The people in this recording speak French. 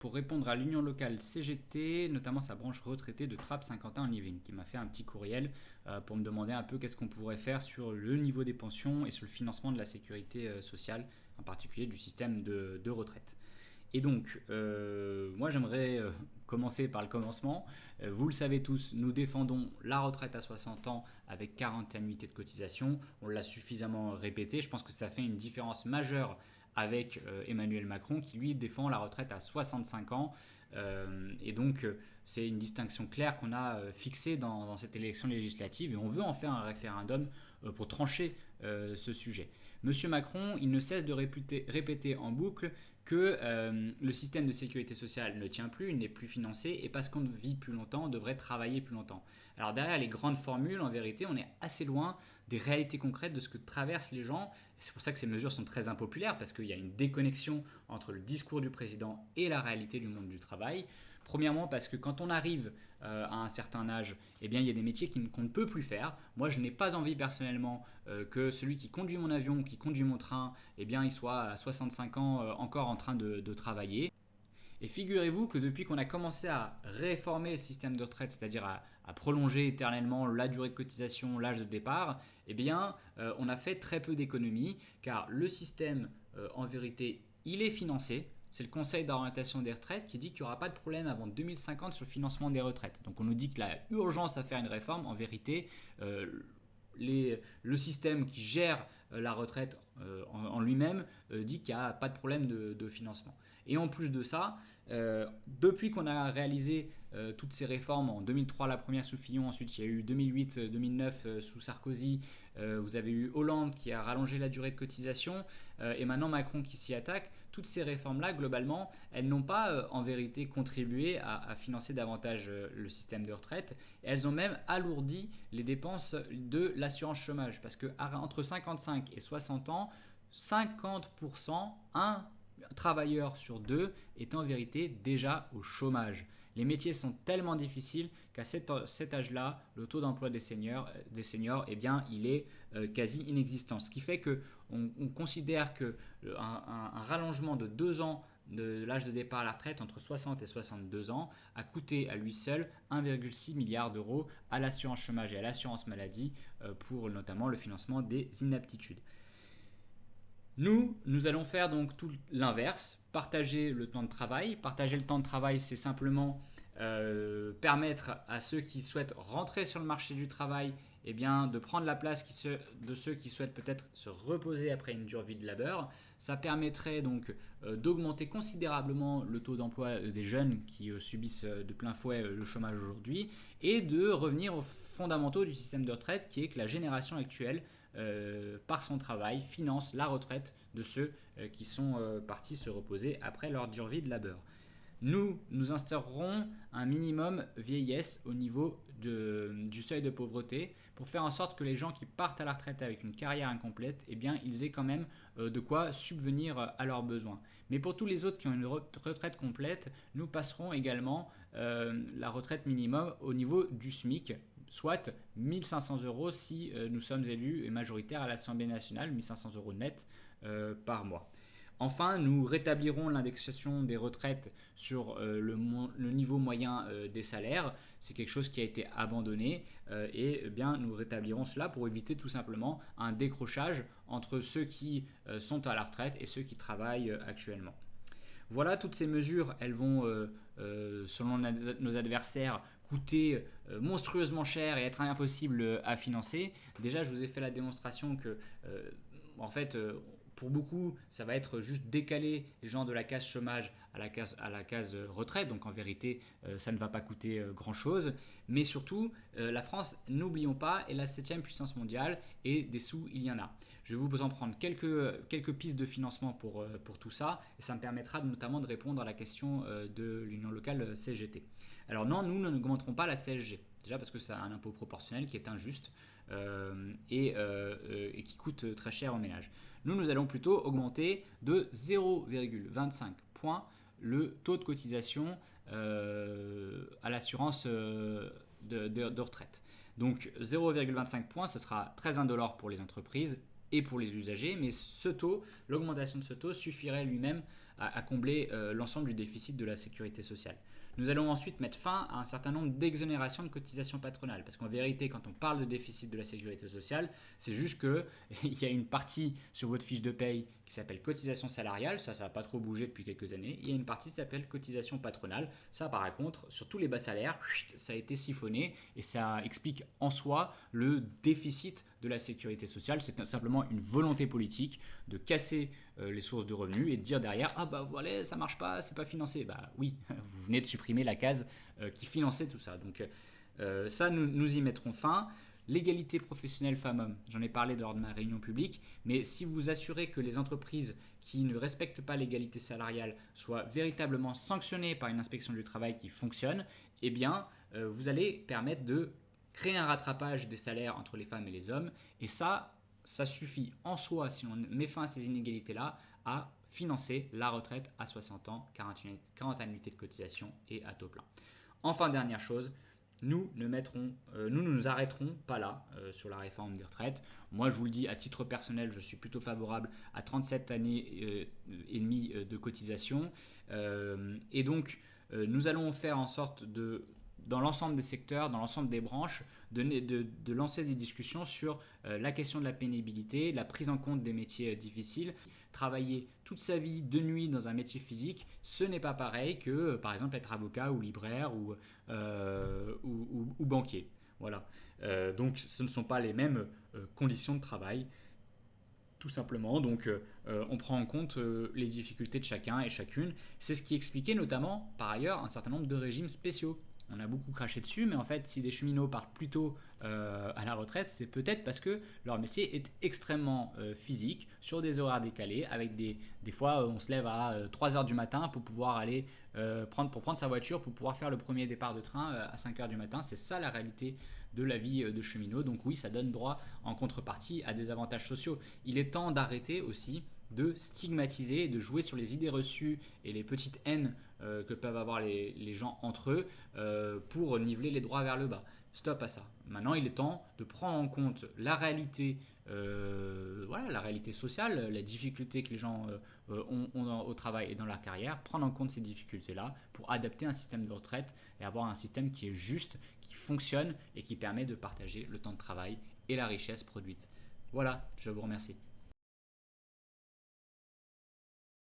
pour répondre à l'union locale CGT, notamment sa branche retraitée de Trappes-Saint-Quentin en Yvelines, qui m'a fait un petit courriel pour me demander un peu qu'est-ce qu'on pourrait faire sur le niveau des pensions et sur le financement de la sécurité sociale, en particulier du système de retraite. Et donc, moi j'aimerais commencer par le commencement. Vous le savez tous, nous défendons la retraite à 60 ans avec 40 annuités de cotisation. On l'a suffisamment répété. Je pense que ça fait une différence majeure avec Emmanuel Macron qui lui défend la retraite à 65 ans. Et donc, c'est une distinction claire qu'on a fixée dans cette élection législative et on veut en faire un référendum pour trancher ce sujet. Monsieur Macron, il ne cesse de répéter en boucle que le système de sécurité sociale ne tient plus, il n'est plus financé et parce qu'on vit plus longtemps, on devrait travailler plus longtemps. Alors derrière les grandes formules, en vérité, on est assez loin des réalités concrètes de ce que traversent les gens. C'est pour ça que ces mesures sont très impopulaires parce qu'il y a une déconnexion entre le discours du président et la réalité du monde du travail. Premièrement parce que quand on arrive à un certain âge, eh bien, il y a des métiers qu'on ne peut plus faire. Moi, je n'ai pas envie personnellement que celui qui conduit mon avion ou qui conduit mon train, eh bien, il soit à 65 ans encore en train de travailler. Et figurez-vous que depuis qu'on a commencé à réformer le système de retraite, c'est-à-dire à prolonger éternellement la durée de cotisation, l'âge de départ, eh bien, on a fait très peu d'économies, car le système, en vérité, il est financé. C'est le Conseil d'orientation des retraites qui dit qu'il n'y aura pas de problème avant 2050 sur le financement des retraites. Donc on nous dit qu'il y a urgence à faire une réforme. En vérité, le système qui gère la retraite en lui-même dit qu'il n'y a pas de problème de financement. Et en plus de ça, depuis qu'on a réalisé toutes ces réformes, en 2003 la première sous Fillon, ensuite il y a eu 2008-2009 sous Sarkozy, vous avez eu Hollande qui a rallongé la durée de cotisation et maintenant Macron qui s'y attaque, toutes ces réformes-là, globalement, elles n'ont pas en vérité contribué à financer davantage le système de retraite. Elles ont même alourdi les dépenses de l'assurance chômage parce que entre 55 et 60 ans, 50%, un travailleur sur deux est en vérité déjà au chômage. Les métiers sont tellement difficiles qu'à cet âge-là, le taux d'emploi des seniors eh bien, il est quasi inexistant. Ce qui fait qu'on considère qu'un rallongement de 2 ans de l'âge de départ à la retraite entre 60 et 62 ans a coûté à lui seul 1,6 milliard d'euros à l'assurance chômage et à l'assurance maladie pour notamment le financement des inaptitudes. Nous allons faire donc tout l'inverse, partager le temps de travail. Partager le temps de travail, c'est simplement permettre à ceux qui souhaitent rentrer sur le marché du travail eh bien, de prendre la place de ceux qui souhaitent peut-être se reposer après une dure vie de labeur. Ça permettrait donc d'augmenter considérablement le taux d'emploi des jeunes qui subissent de plein fouet le chômage aujourd'hui et de revenir aux fondamentaux du système de retraite qui est que la génération actuelle par son travail finance la retraite de ceux qui sont partis se reposer après leur dure vie de labeur. Nous instaurerons un minimum vieillesse au niveau du seuil de pauvreté pour faire en sorte que les gens qui partent à la retraite avec une carrière incomplète, eh bien, ils aient quand même de quoi subvenir à leurs besoins. Mais pour tous les autres qui ont une retraite complète, nous passerons également la retraite minimum au niveau du SMIC, soit 1 500 euros si nous sommes élus et majoritaires à l'Assemblée nationale, 1 500 euros net par mois. Enfin, nous rétablirons l'indexation des retraites sur le niveau moyen des salaires. C'est quelque chose qui a été abandonné et bien, nous rétablirons cela pour éviter tout simplement un décrochage entre ceux qui sont à la retraite et ceux qui travaillent actuellement. Voilà, toutes ces mesures, elles vont, selon nos adversaires, coûter monstrueusement cher et être impossible à financer. Déjà, je vous ai fait la démonstration que, en fait, pour beaucoup, ça va être juste décaler les gens de la case chômage à la case retraite. Donc en vérité, ça ne va pas coûter grand-chose. Mais surtout, la France, n'oublions pas, est la 7e puissance mondiale et des sous, il y en a. Je vais vous en prendre quelques pistes de financement pour tout ça. Et ça me permettra notamment de répondre à la question de l'union locale CGT. Alors non, nous n'augmenterons pas la CSG. Déjà parce que c'est un impôt proportionnel qui est injuste et qui coûte très cher aux ménages. Nous allons plutôt augmenter de 0,25 points le taux de cotisation à l'assurance de retraite. Donc 0,25 points, ce sera très indolore pour les entreprises et pour les usagers, mais l'augmentation de ce taux suffirait lui-même à combler l'ensemble du déficit de la sécurité sociale. Nous allons ensuite mettre fin à un certain nombre d'exonérations de cotisations patronales. Parce qu'en vérité, quand on parle de déficit de la sécurité sociale, c'est juste qu'il y a une partie sur votre fiche de paye qui s'appelle cotisation salariale. Ça n'a pas trop bougé depuis quelques années. Il y a une partie qui s'appelle cotisation patronale. Ça, par contre, sur tous les bas salaires, ça a été siphonné et ça explique en soi le déficit de la sécurité sociale. C'est simplement une volonté politique de casser les sources de revenus et de dire derrière ah bah voilà, ça marche pas, c'est pas financé. Bah oui, vous venez de supprimer la case qui finançait tout ça. Donc ça, nous y mettrons fin. L'égalité professionnelle femmes-hommes, j'en ai parlé lors de ma réunion publique, mais si vous assurez que les entreprises qui ne respectent pas l'égalité salariale soient véritablement sanctionnées par une inspection du travail qui fonctionne, eh bien vous allez permettre de créer un rattrapage des salaires entre les femmes et les hommes, et ça suffit en soi, si on met fin à ces inégalités-là, à financer la retraite à 60 ans, 40 annuités de cotisation et à taux plein. Enfin, dernière chose, nous ne nous arrêterons pas là sur la réforme des retraites. Moi, je vous le dis, à titre personnel, je suis plutôt favorable à 37 années et demie de cotisation. Et donc, nous allons faire en sorte dans l'ensemble des secteurs, dans l'ensemble des branches, de lancer des discussions sur la question de la pénibilité, la prise en compte des métiers difficiles. Travailler toute sa vie de nuit dans un métier physique, ce n'est pas pareil que par exemple être avocat ou libraire ou banquier. Voilà. Donc ce ne sont pas les mêmes conditions de travail. Tout simplement, donc on prend en compte les difficultés de chacun et chacune. C'est ce qui expliquait notamment, par ailleurs, un certain nombre de régimes spéciaux. On a beaucoup craché dessus, mais en fait, si des cheminots partent plus tôt à la retraite, c'est peut-être parce que leur métier est extrêmement physique, sur des horaires décalés, avec des fois, on se lève à 3 heures du matin pour pouvoir aller prendre sa voiture, pour pouvoir faire le premier départ de train à 5 heures du matin. C'est ça la réalité de la vie de cheminot. Donc oui, ça donne droit en contrepartie à des avantages sociaux. Il est temps d'arrêter aussi de stigmatiser, de jouer sur les idées reçues et les petites haines que peuvent avoir les gens entre eux pour niveler les droits vers le bas. Stop à ça. Maintenant, il est temps de prendre en compte la réalité, la réalité sociale, la difficulté que les gens ont au travail et dans leur carrière, prendre en compte ces difficultés-là pour adapter un système de retraite et avoir un système qui est juste, qui fonctionne et qui permet de partager le temps de travail et la richesse produite. Voilà, je vous remercie.